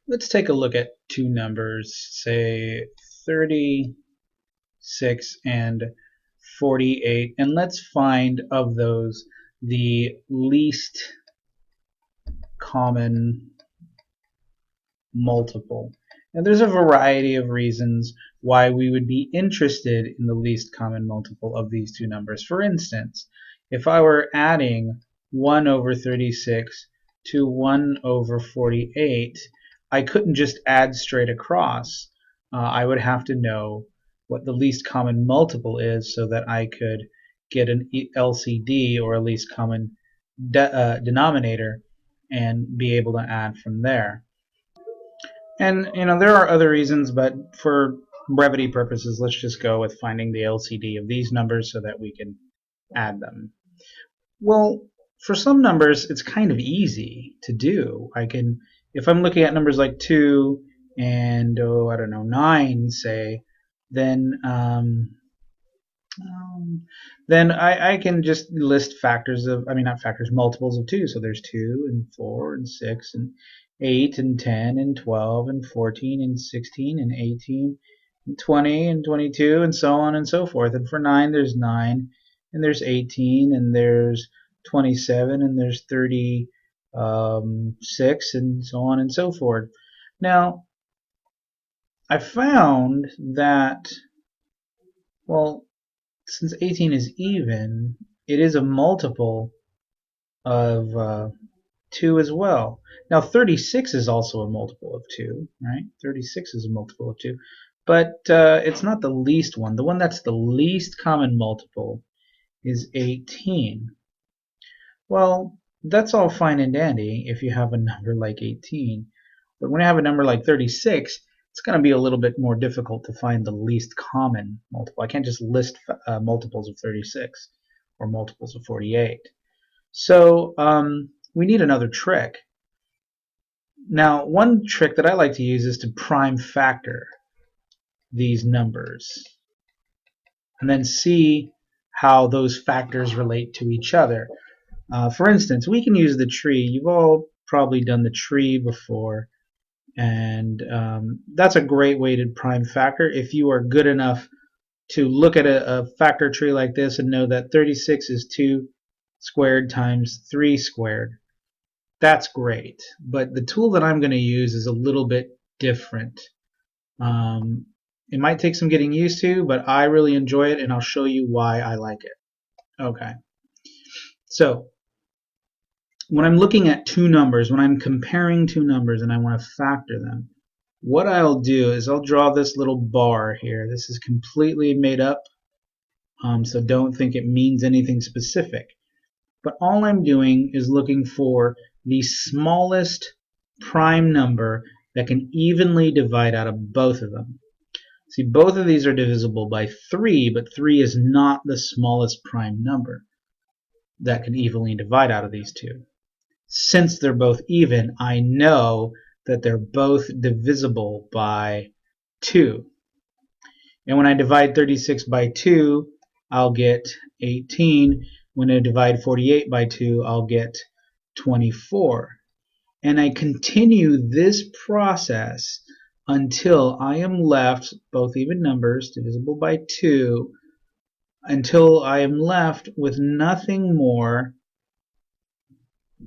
Let's take a look at two numbers, say 36 and 48, and let's find of those the least common multiple. And there's a variety of reasons why we would be interested in the least common multiple of these two numbers. For instance, if I were adding 1 over 36 to 1 over 48, I couldn't just add straight across. I would have to know what the least common multiple is so that I could get an LCD, or a least common denominator, and be able to add from there. And there are other reasons, but for brevity purposes, let's just go with finding the LCD of these numbers so that we can add them. Well, for some numbers, it's kind of easy to do. If I'm looking at numbers like 2 and, I don't know, 9, say, then I can just list factors of, not factors, multiples of 2. So there's 2 and 4 and 6 and 8 and 10 and 12 and 14 and 16 and 18 and 20 and 22 and so on and so forth. And for 9, there's 9 and there's 18 and there's 27 and there's 36 and so on and so forth. Now, I found that, well, since 18 is even, it is a multiple of 2 as well. Now 36 is also a multiple of 2, right? 36 is a multiple of 2, but it's not the least one. The one that's the least common multiple is 18. Well, that's all fine and dandy if you have a number like 18, but when you have a number like 36, it's going to be a little bit more difficult to find the least common multiple. I can't just list multiples of 36 or multiples of 48. So we need another trick. Now, one trick that I like to use is to prime factor these numbers and then see how those factors relate to each other. For instance, we can use the tree. You've all probably done the tree before, and that's a great way to prime factor if you are good enough to look at a factor tree like this and know that 36 is 2 squared times 3 squared. That's great, but the tool that I'm going to use is a little bit different. It might take some getting used to, but I really enjoy it, and I'll show you why I like it. Okay, so when I'm looking at two numbers, when I'm comparing two numbers and I want to factor them, what I'll do is I'll draw this little bar here. This is completely made up, so don't think it means anything specific. But all I'm doing is looking for the smallest prime number that can evenly divide out of both of them. See, both of these are divisible by 3, but 3 is not the smallest prime number that can evenly divide out of these two. Since they're both even, I know that they're both divisible by 2. And when I divide 36 by 2, I'll get 18. When I divide 48 by 2, I'll get 24. And I continue this process until I am left, both even numbers, divisible by 2, until I am left with nothing more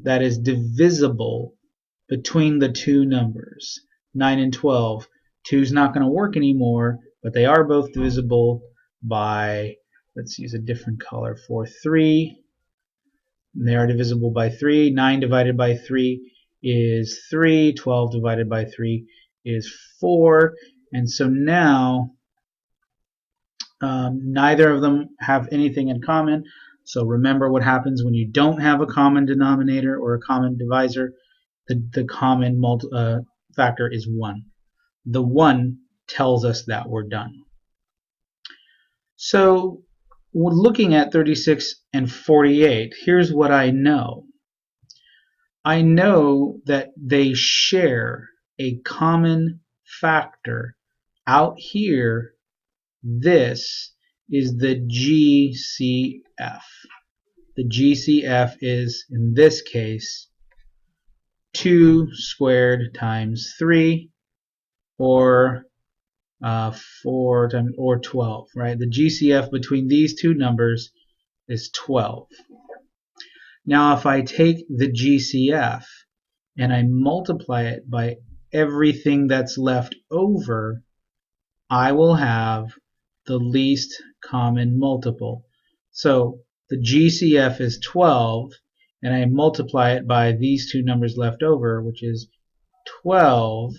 that is divisible between the two numbers, 9 and 12. 2 is not going to work anymore, but they are both divisible by, let's use a different color, for 3. They are divisible by 3. 9 divided by 3 is 3. 12 divided by 3 is 4. And so now neither of them have anything in common. So remember what happens when you don't have a common denominator or a common divisor. The common factor is 1. The 1 tells us that we're done. So looking at 36 and 48, here's what I know. I know that they share a common factor. Out here, this is the GCF. The GCF is, in this case, 2 squared times 3, or 4 times, or 12, right? The GCF between these two numbers is 12. Now if I take the GCF and I multiply it by everything that's left over, I will have the least common multiple. So the GCF is 12, and I multiply it by these two numbers left over, which is 12,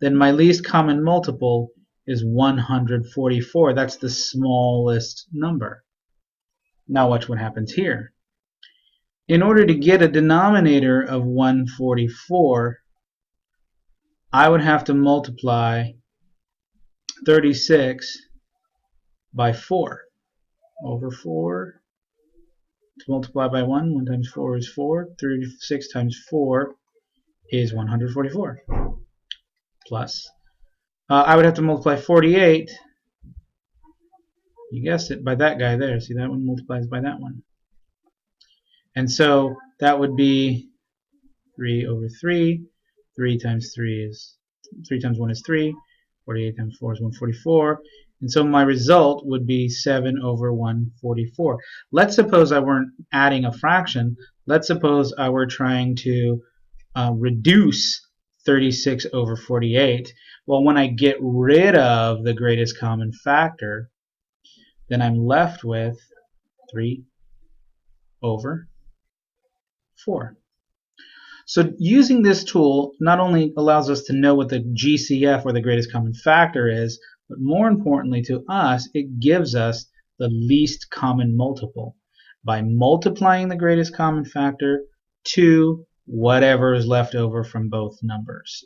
then my least common multiple is 144. That's the smallest number. Now watch what happens here. In order to get a denominator of 144, I would have to multiply 36 by 4 over 4 to multiply by 1. 1 times 4 is 4. 36 times 4 is 144. Plus, I would have to multiply 48, you guessed it, by that guy there. See, that one multiplies by that one. And so that would be 3 over 3. 3 times 3 is 3 times 1 is 3. 48 times 4 is 144. And so my result would be 7 over 144. Let's suppose I weren't adding a fraction. Let's suppose I were trying to reduce 36 over 48. Well, when I get rid of the greatest common factor, then I'm left with 3 over 4. So using this tool not only allows us to know what the GCF, or the greatest common factor, is, but more importantly to us, it gives us the least common multiple by multiplying the greatest common factor to whatever is left over from both numbers.